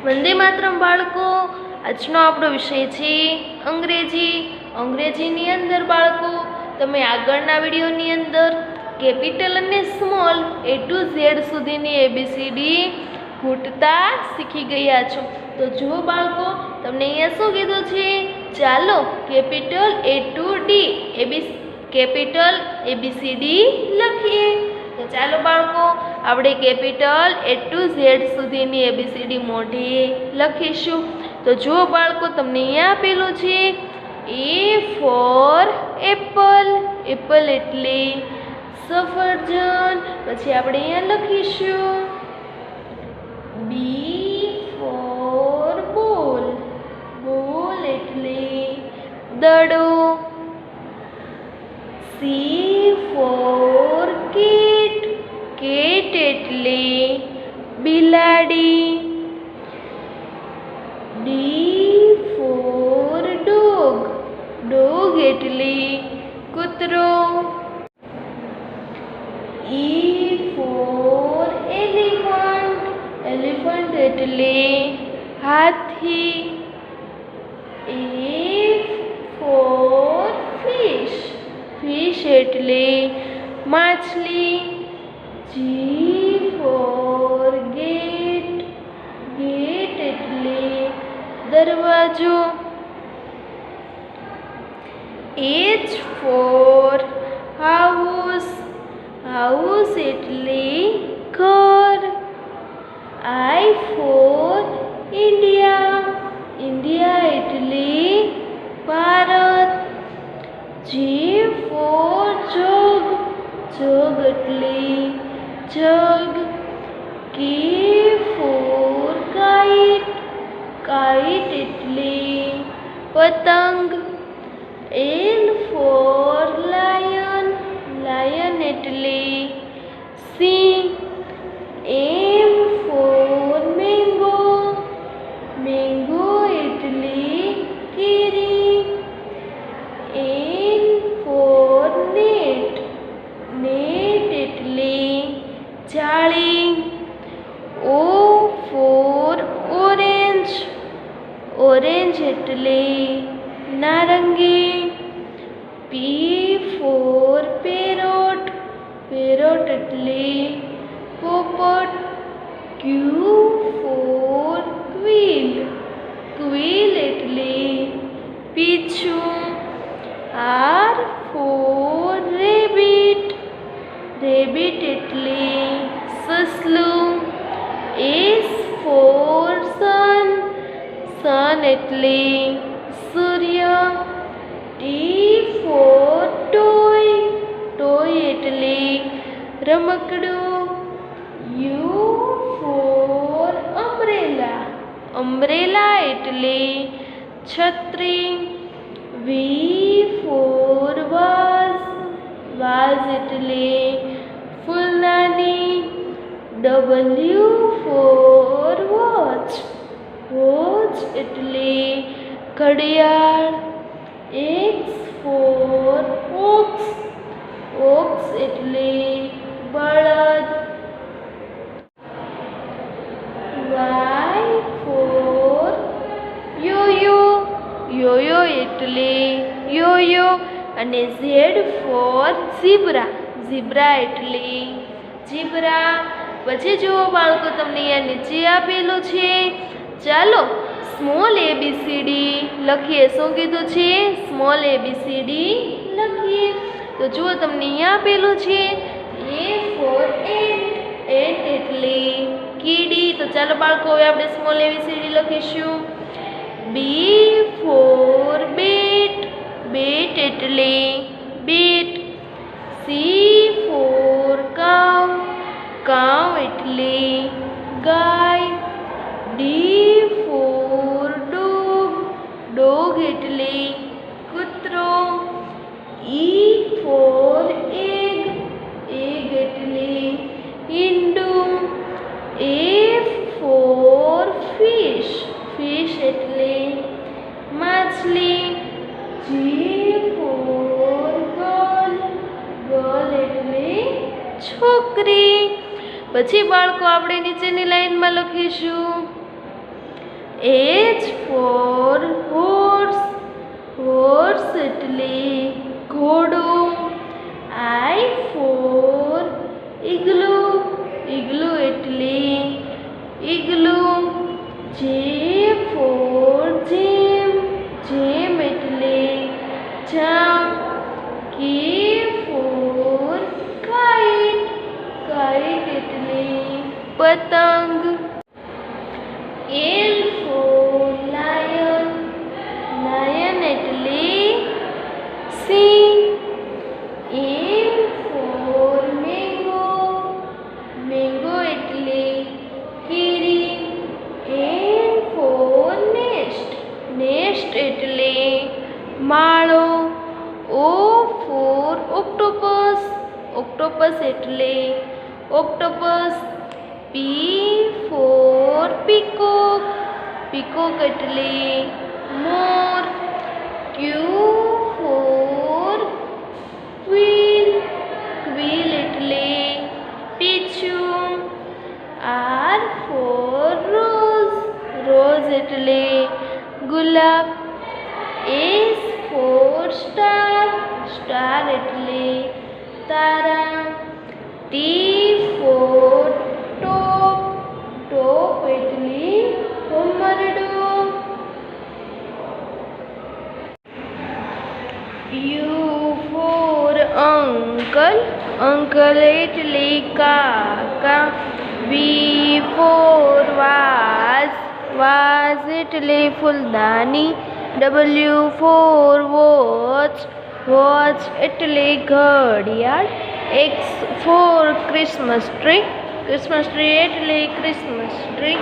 વંદે માતરમ બાળકો, આજનો આપણો વિષય છે અંગ્રેજી. અંગ્રેજીની અંદર બાળકો તમે આગળના વિડીયોની અંદર કેપિટલ અને સ્મોલ A to Z સુધીની ABCD ઘૂંટતા શીખી ગયા છો. તો જો બાળકો તમને અહીંયા શું કીધું છે, ચાલો capital A to D capital ABCD લખીએ. તો ચાલો બાળકો આપણે કેપિટલ A to Z સુધીની ABCD મોઢે લખીશું. તો જો બાળકો તમને અહીંયા આપેલું છે A for apple. એપલ એટલે સફરજન. પછી આપણે અહીંયા લખીશું B for ball. બોલ એટલે દડો. C for cat. કેટ એટલે બિલાડી. D for dog. ડોગ એટલે કૂતરો. E for elephant. એલિફન્ટ એટલે હાથી. F for fish. ફિશ એટલે માછલી. G for gate. ગેટ એટલે દરવાજો. H for house. હાઉસ એટલે ઘર. I for India. ઇન્ડિયા એટલે ભારત. J for jug. જગ એટલે જગ. K for kite. કાઇટ એટલે પતંગ. L for lion. લાયન એટલે સિંહ. M for mango. મેંગો એટલે કેરી. N for net. નેટ એટલે જાળી. O for orange. ઓરેન્જ એટલે નારંગી. P for parrot. પેરોટ એટલે પોપટ. Q for quail. ક્વીલ એટલે પીછું. R for rabbit. રેબિટ એટલે સસલું. S for sun. સન એટલે સૂર્ય. T for toy. ટોય એટલે રમકડું. U for umbrella. umbrella એટલે છત્રી. V for vase. vase એટલે ફૂલદાની. W for watch. watch એટલે ઘડિયાળ. X for ox. ox એટલે બળદ. Y for yo-yo. yo-yo એટલે yo-yo. અને Z for zebra. zebra એટલે ઝીબ્રા. પછી જુઓ બાળકો તમને અહીંયા નીચે આપેલું છે, ચાલો સ્મોલ ABCD લખીએ. શું કીધું છે? સ્મોલ ABCD લખીએ. તો જુઓ તમને અહીંયા આપેલું છે A for ant. ant એટલે કીડી. તો ચાલો બાળકો હવે આપણે સ્મોલ ABCD લખીશું. B for bat. bat એટલે બેટ. C for cow. cow એટલે ગાય. D for dog. dog એટલે કૂતરો. E for egg. egg એટલે ઈંડું. F for fish. fish એટલે માછલી. G for girl. girl એટલે છોકરી. પછી બાળકો આપણે નીચેની લાઈનમાં લખીશું H for horse, horse એટલે ઘોડો. I for igloo, igloo એટલે igloo. J for jam, jam એટલે જામ. K for kite, kite એટલે પતંગ. L for lion, lion એટલે સિંહ. M for mango, mango એટલે કેરી. N for nest, nest એટલે માળો. O for octopus, octopus એટલે octopus. P for peacock, peacock એટલે મોર. Q for quail, quail એટલે પીછું. R for rose, rose એટલે ગુલાબ. S for star, star એટલે તારા. T for top, top એટલે ભમરડો. U for uncle, uncle એટલે કાકા. V for vase, vase એટલે ફૂલદાની. W for watch, watch એટલે ઘડિયાળ. X for Christmas tree, Christmas tree એટલે Christmas tree.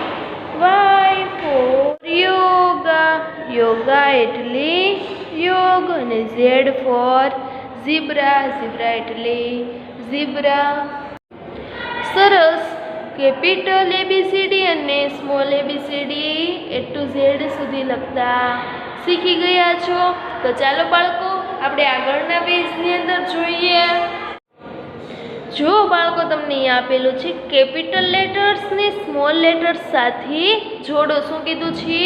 Y for yoga, yoga એટલે યોગ. અને Z for zebra, zebra એટલે zebra. સરસ. કેપિટલ ABCD અને small ABCD A to Z સુધી લખતા શીખી ગયા છો. તો ચાલો બાળકો આપણે આગળના પેજની અંદર જોઈએ. જો બાળકો તમને અહીંયા આપેલું છે કેપિટલ લેટર્સને સ્મોલ લેટર્સ સાથે જોડો. શું કીધું છે?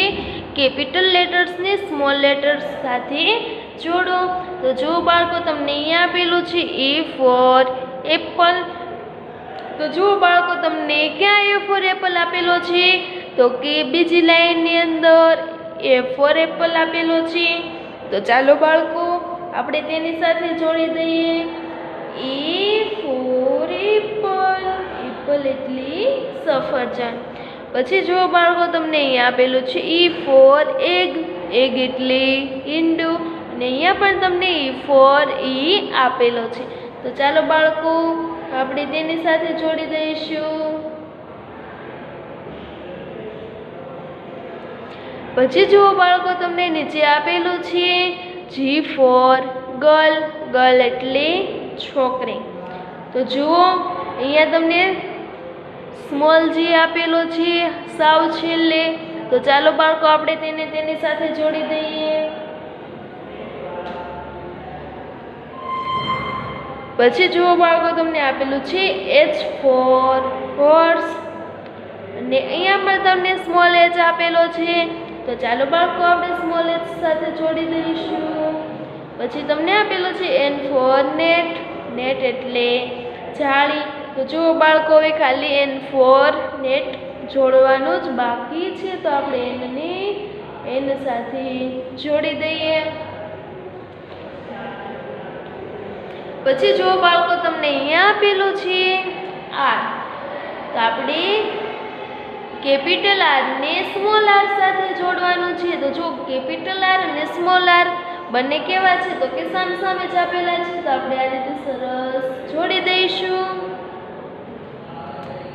કેપિટલ લેટર્સને સ્મોલ લેટર્સ સાથે જોડો. તો જો બાળકો તમને અહીંયા આપેલું છે A for એપલ. તો જો બાળકો તમને ક્યાં A for એપલ આપેલો છે? તો કે બીજી લાઈનની અંદર A for એપલ આપેલો છે. તો ચાલો બાળકો આપણે તેની સાથે જોડી દઈએ. A for એપલ, એપલ એટલે સફરજન. પછી જો બાળકો તમને અહીંયા આપેલું છે E for egg, egg એટલે ઈંડું. અને અહીંયા પણ તમને E for આપેલો છે. તો ચાલો બાળકો આપણે તેની સાથે જોડી દઈશું. પછી જુઓ બાળકો તમને નીચે આપેલું છે G for ગર્લ, ગર્લ એટલે છોકરી. તો જુઓ અહીંયા તમને સ્મોલ G આપેલો છે સાવ છેલ્લે. તો ચાલો બાળકો આપણે તેને તેની સાથે જોડી દઈએ. પછી જુઓ બાળકો તમને આપેલું છે H for horse. અને અહીંયા પણ તમને સ્મોલ H આપેલો છે. તો ચાલો બાળકો આપણે સ્મોલ H સાથે જોડી દઈશું. પછી તમને આપેલું છે N for net, net એટલે જાળી. તો જુઓ બાળકો હવે ખાલી N for net જોડવાનું જ બાકી છે. તો આપણે એને N સાથે જોડી દઈએ. પછી જુઓ બાળકો તમને અહીંયા આપેલું છે R. તો આપણે કેપિટલ R ને સ્મોલ r સાથે જોડવાનું છે. તો જો કેપિટલ R અને સ્મોલ r બંને કેવા છે? તો કે સામસામે જ આપેલા છે. તો આપણે આ રીતે સરસ જોડી દઈશું.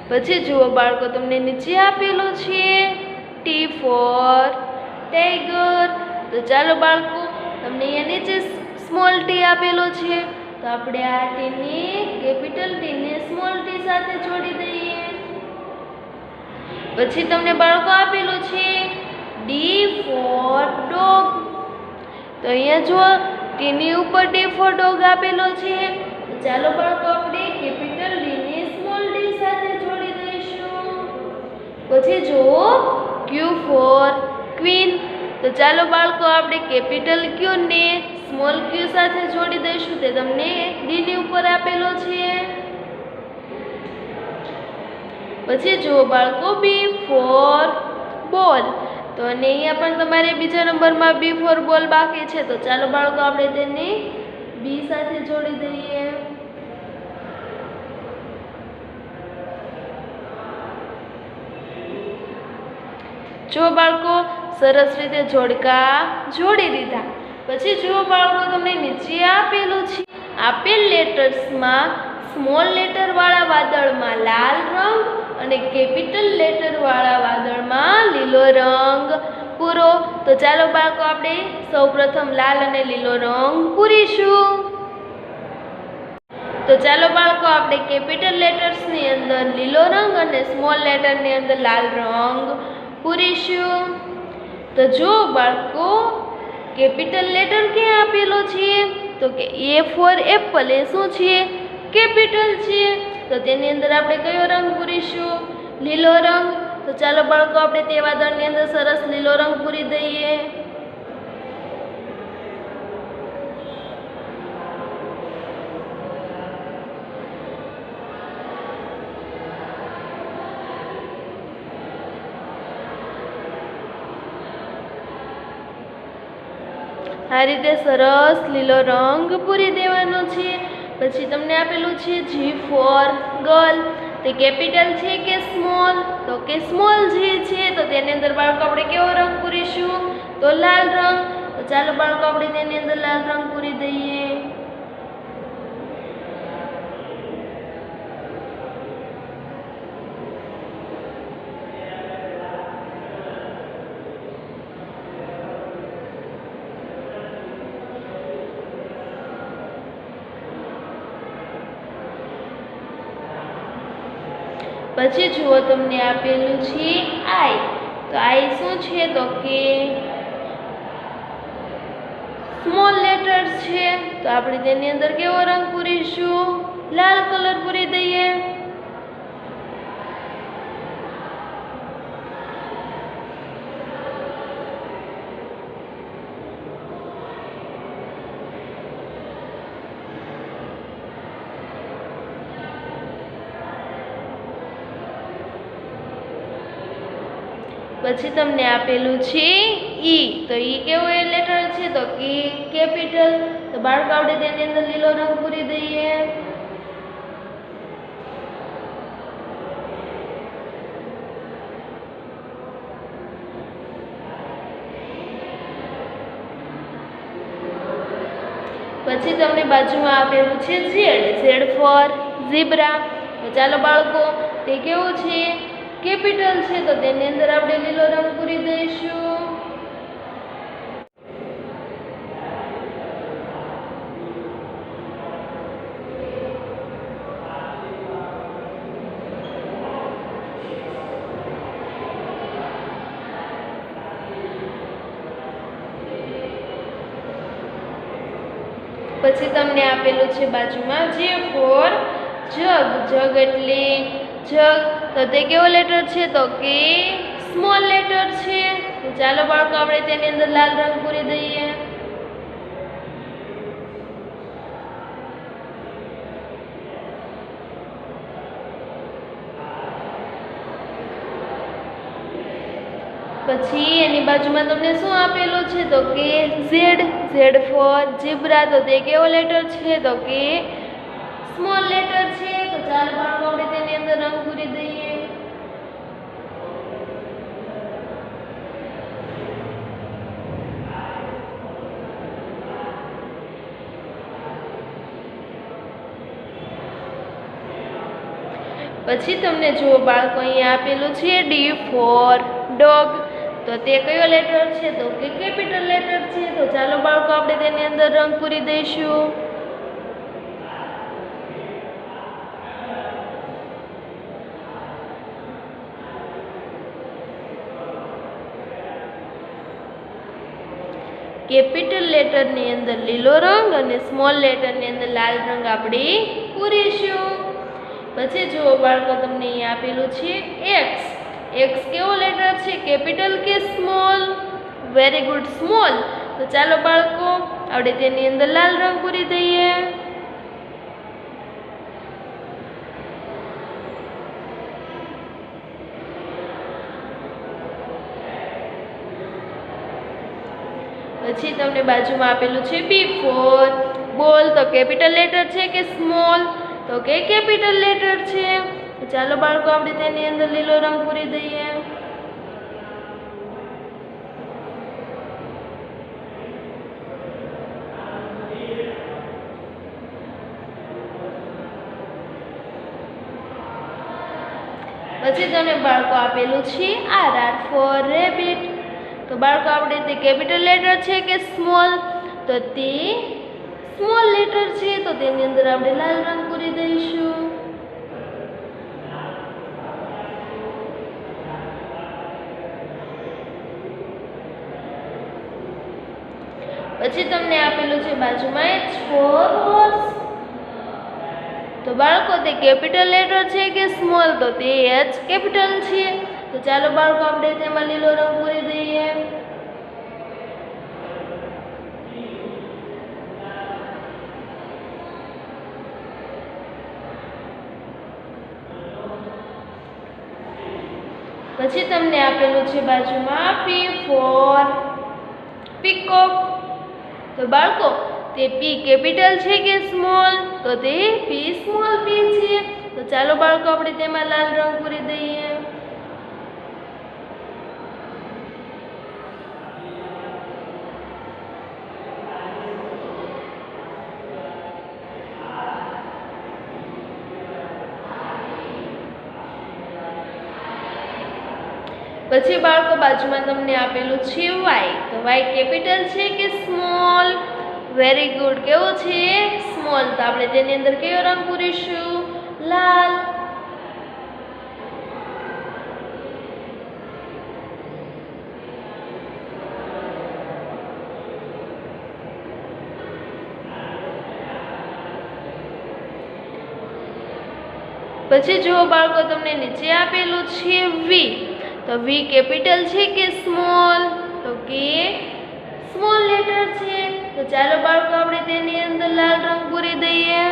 પછી જુઓ બાળકો તમને નીચે આપેલું છે T for tiger. તો ચાલો બાળકો તમને અહીંયા નીચે સ્મોલ T આપેલો છે. તો આપણે આ T ને કેપિટલ T ને સ્મોલ T સાથે જોડી દઈએ. પછી તમને બાળકો આપેલું છે D for dog. તો અહીંયા જો T ની ઉપર D for dog આપેલો છે. તો ચાલો બાળકો આપણે કેપિટલ D ને સ્મોલ D સાથે જોડી દઈશું. પછી જુઓ ક્યુ ફોર ક્વીન. તો ચાલો બાળકો આપણે કેપિટલ ક્યુ ને સ્મોલ ક્યુ સાથે જોડી દઈશું. તે તમને ડીની ઉપર આપેલો છે. પછી જુઓ બાળકો બી ફોર બોલ. તો અને અહીંયા પણ તમારે બીજા નંબરમાં બી ફોર બોલ બાકી છે. તો ચાલો બાળકો આપણે તેને બી સાથે જોડી દઈએ. જો બાળકો સરસ રીતે જોડકા જોડી દીધા. પછી જુઓ બાળકો તમને નીચે આપેલું છે. આપેલ લેટર્સમાં સ્મોલ લેટર વાળા વાદળમાં લાલ રંગ અને કેપિટલ લેટર વાળા વાદળમાં લીલો રંગ પૂરો. તો ચાલો બાળકો આપણે સૌપ્રથમ લાલ અને લીલો રંગ પૂરીશું. તો ચાલો બાળકો આપણે કેપિટલ લેટર્સની અંદર લીલો રંગ અને સ્મોલ લેટરની અંદર લાલ રંગ પૂરીશું. તો જો બાળકો કેપિટલ લેટર ક્યાં આપેલો છે? તો કે એ ફોર એપલ. એ શું છે? કેપિટલ છે. તો તેની અંદર આપણે કયો રંગ પૂરીશું? લીલો રંગ. તો ચાલો બાળકો આપણે તે વાદળની અંદર સરસ લીલો રંગ પૂરી દઈએ. આ રીતે સરસ લીલો રંગ પૂરી દેવાનો છે. પછી તમને આપેલું છે જી ફોર ગર્લ. તે કેપિટલ છે કે સ્મોલ? તો કે સ્મોલ જે છે. તો તેની અંદર બાળકો આપણે કેવો રંગ પૂરીશું? તો લાલ રંગ. તો ચાલો બાળકો આપણે તેની અંદર લાલ રંગ પૂરી દઈએ. પછી જુઓ તમને આપેલું છે આઈ. તો આઈ શું છે? તો કે સ્મોલ લેટર છે. તો આપણે તેની અંદર કેવો રંગ પૂરીશું? લાલ કલર પૂરી દઈએ. પછી તમને આપેલું છે ઈ. તો ઈ કેવો એ લેટર છે? તો કે કેપિટલ. તો બાળકો આપણે તેની અંદર લીલો રંગ પૂરી દઈએ. પછી તમને બાજુમાં આપેલું છે ઝેડ. Z four zebra. તો ચાલો બાળકો તે કેવું છે? કેપિટલ છે. તો તેની અંદર આપણે લીલો રંગ પૂરી દઈશું. પછી તમને આપેલું છે બાજુમાં જે ફોર જગ. જગ એટલે જગ. તો તે કેવો લેટર છે? તો કે સ્મોલ લેટર છે. તો ચાલો બાળકો આપણે તેની અંદર લાલ રંગ પૂરી દઈએ. પછી એની બાજુમાં તમને શું આપેલું છે? તો કે ઝેડ. Z four zebra. તો તે કેવો લેટર છે? તો કે સ્મોલ લેટર છે. તો ચાલો બાળકો આપણે તેની અંદર રંગ પૂરી દઈએ. પછી તમને જુઓ બાળકો અહીંયા આપેલું છે ડી ફોર ડોગ. તો તે કયો લેટર છે? તો કે કેપિટલ લેટર છે. તો ચાલો બાળકો આપણે તેની અંદર રંગ પૂરી દઈશું. કેપિટલ લેટરની અંદર લીલો રંગ અને સ્મોલ લેટરની અંદર લાલ રંગ આપણે પૂરીશું. પછી જુઓ બાળકો તમને અહીંયા આપેલું છે એક્સ. एक्स केवो लेटर छे, कैपिटल के स्मॉल? Very good, small. तो चालो बाळको આપણે તેની અંદર લાલ રંગ પૂરી દઈએ। પછી તમને બાજુમાં આપેલું છે B4 બોલ, તો કેપિટલ લેટર છે કે સ્મોલ? તો કે કેપિટલ લેટર છે। તો ચાલો બાળકો આપણે તેની અંદર લીલો રંગ પૂરી દઈએ। પછી તમને બાળકો આપેલું છે R ફોર રેબિટ। તો બાળકો આપણે તે કેપિટલ લેટર છે કે સ્મોલ? તો તે સ્મોલ લેટર છે, તો તેની અંદર આપણે લાલ રંગ પૂરી દઈશું। પછી તમને આપેલું છે બાજુમાં H ફોર હોર્સ। તો બાળકો તે કેપિટલ લેટર છે કે સ્મોલ? તો તે H કેપિટલ છે। તો ચાલો બાળકો આપણે તેમાં લીલો રંગ પૂરી દઈએ। પછી તમને આપેલું છે બાજુમાં P ફોર પીકોક। તો બાળકો તે P કેપિટલ છે કે સ્મોલ? તો તે P સ્મોલ P છે। તો ચાલો બાળકો આપણે તેમાં લાલ રંગ પૂરી દઈએ। પછી બાળકો બાજુમાં તમને આપેલું છે Y। તો Y કેપિટલ છે કે સ્મોલ? વેરી ગુડ, કેવો છે? સ્મોલ। તો આપણે તેની અંદર કયો રંગ પૂરીશું? લાલ। પછી જો બાળકો તમને નીચે આપેલું છે V। તો V કેપિટલ છે કે સ્મોલ? તો કે સ્મોલ લેટર છે। તો ચાલો બાળકો આપણે તેની અંદર લાલ રંગ પૂરી દઈએ।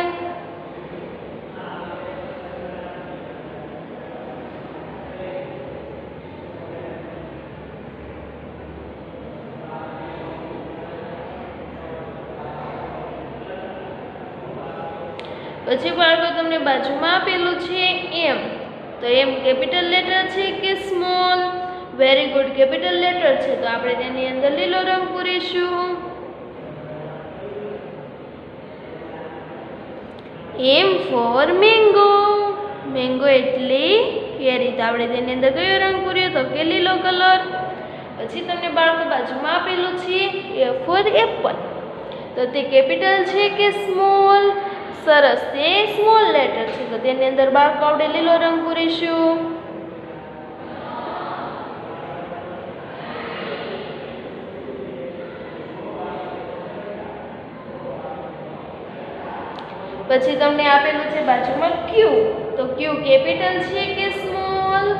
પછી બાળકો તમને બાજુમાં આપેલું છે M। તો M કેપિટલ લેટર છે કે small? Very good, capital letter છે। તો આપણે તેની અંદર લીલો રંગ પૂરીશું। M for mango. મેંગો એટલે કેરી। તો આપણે તેની અંદર કયો રંગ પૂર્યો? તો કે લીલો કલર। પછી તમને બાળકો બાજુમાં આપેલું છે A ફોર એપલ। તો તે કેપિટલ છે કે સ્મોલ? સરસ, તે સ્મોલ લેટર છે। તો તેની અંદર બાળકો આપણે લીલો રંગ પૂરીશું। પછી તમને આપેલું છે બાજુમાં Q। તો Q કેપિટલ છે કે સ્મોલ?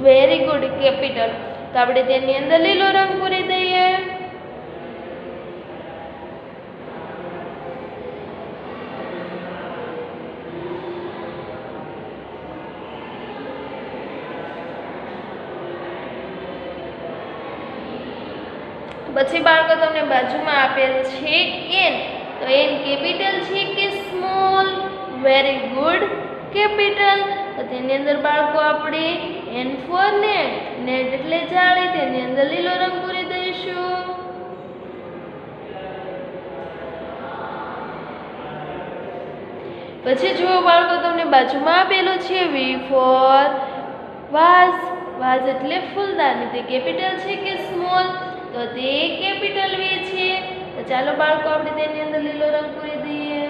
Very good, capital. તો આપણે તેની અંદર લીલો રંગ પૂરી દઈએ। પછી બાળકો તમને બાજુમાં આપેલ છે N। તો N કેપિટલ છે કે સ્મોલ? Very good, capital. તો તેની અંદર બાળકો આપણે N ફોર નેટ। નેટ એટલે જાળી। તેની અંદર લીલો રંગ પૂરી દઈશું। પછી જુઓ બાળકો તમને બાજુમાં આપેલું છે V ફોર વાઝ। વાઝ એટલે ફૂલદાની। તે કેપિટલ છે કે સ્મોલ? તો તે કેપિટલ V છે। તો ચાલો બાળકો આપણે તેની અંદર લીલો રંગ પૂરી દઈએ।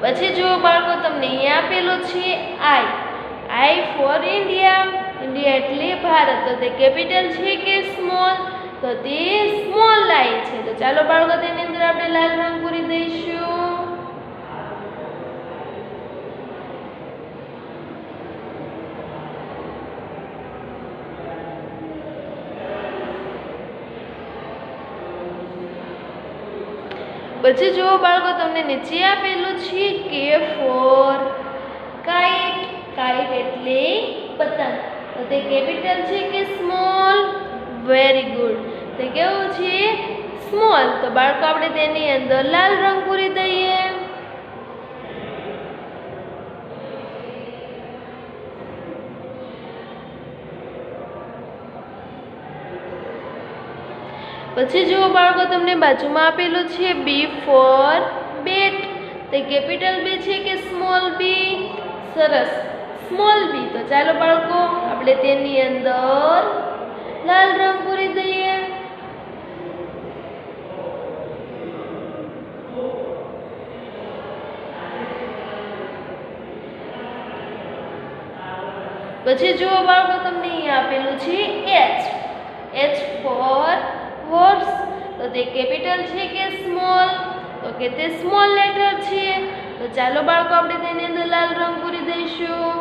પછી જુઓ બાળકો તમને અહીંયા આપેલું છે I ફોર ઇન્ડિયા। ઇન્ડિયા એટલે ભારત। તો તે કેપિટલ છે કે સ્મોલ? તો તે સ્મોલ આઈ છે. તો ચાલો બાળકો તેની અંદર આપણે લાલ રંગ પૂરી દઈશું. પછી જુઓ બાળકો, તમને નીચે આપેલું છે કે ફોર કાઇટ. કાઇટ એટલે પતંગ. તો તે કેપિટલ છે કે સ્મોલ? Very good. તે કેવું છે? સ્મોલ. તો બાળકો આપણે તેની અંદર લાલ રંગ પૂરી દઈએ. પછી જુઓ બાળકો, તમને બાજુમાં આપેલું છે બી ફોર બેટ. તે કેપિટલ બી છે કે સ્મોલ બી? સરસ, સ્મોલ બી. તો ચાલો બાળકો આપણે તેની અંદર લાલ રંગ પૂરી દઈએ. પછી જુઓ બાળકો, તમને અહીંયા આપેલું છે એચ. H for horse. તો તે કેપિટલ છે કે સ્મોલ? તો કે તે સ્મોલ લેટર છે. તો ચાલો બાળકો આપણે તેની અંદર લાલ રંગ પૂરી દઈશું.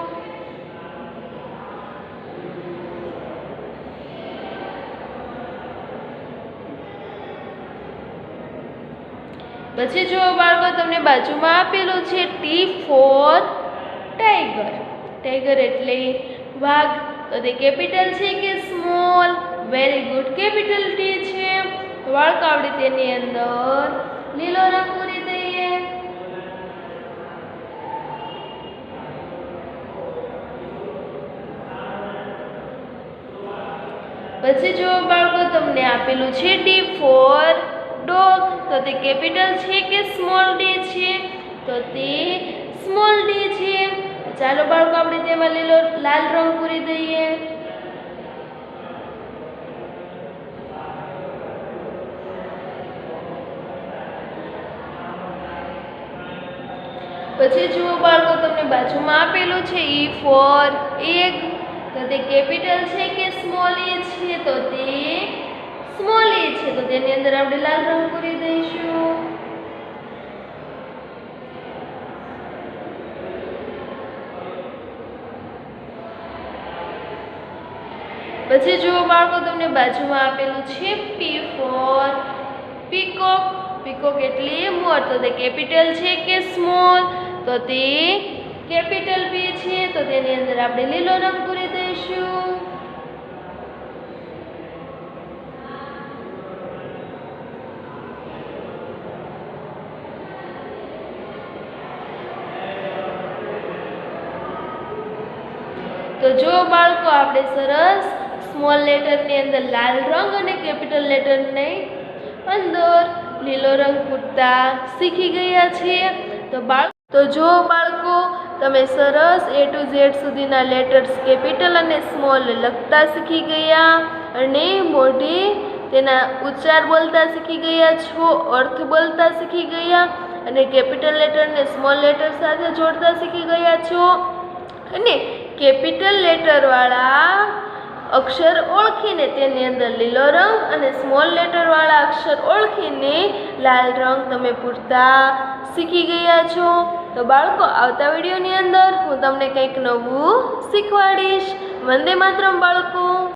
પછી જુઓ બાળકો, તમને બાજુમાં આપેલું છે ટી ફોર ટાઈગર. ટાઈગર એટલે વાઘ. તો તે કેપિટલ છે કે small? Very good, capital T છે. તો બાળકો આપણે તેની અંદર લીલો રંગ પૂરી દઈએ. પછી જુઓ બાળકો, તમને આપેલું છે ડી ફોર ડોગ. તો તે કેપિટલ છે કે સ્મોલ ડી છે? તો તે સ્મોલ ડી છે. ચાલો બાળકો આપણે તેમાં લાલ રંગ પૂરી દઈએ. પછી જુઓ બાળકો, તમને બાજુમાં આપેલું છે ઈ ફોર એગ. તો તે કેપિટલ છે કે સ્મોલ એ છે? તો તે સ્મોલ એ છે. તો તેની અંદર આપણે લાલ રંગ પૂરી દઈશું. પછી જુઓ બાળકો, તમને બાજુમાં આપેલું છે પી ફોર પીકોક. પીકોક એટલે મોર. તો તે કેપિટલ છે કે સ્મોલ? તો તે કેપિટલ પી છે. તો તેની અંદર આપણે લીલો રંગ પૂરી દઈશું. તો જો બાળકો આપણે સરસ સ્મોલ લેટરની અંદર લાલ રંગ અને કેપિટલ લેટરને અંદર લીલો રંગ પૂરતા શીખી ગયા છીએ. તો જો બાળકો તમે સરસ A to Z સુધીના લેટર્સ કેપિટલ અને સ્મોલ લખતા શીખી ગયા અને મોઢે તેના ઉચ્ચાર બોલતા શીખી ગયા છો, અર્થ બોલતા શીખી ગયા અને કેપિટલ લેટરને સ્મોલ લેટર સાથે જોડતા શીખી ગયા છો અને કેપિટલ લેટરવાળા અક્ષર ઓળખીને તેની અંદર લીલો રંગ અને સ્મોલ લેટરવાળા અક્ષર ઓળખીને લાલ રંગ તમે પૂરતા શીખી ગયા છો. તો બાળકો આવતા વિડીયોની અંદર હું તમને કંઈક નવું શીખવાડીશ. વંદે માતરમ બાળકો.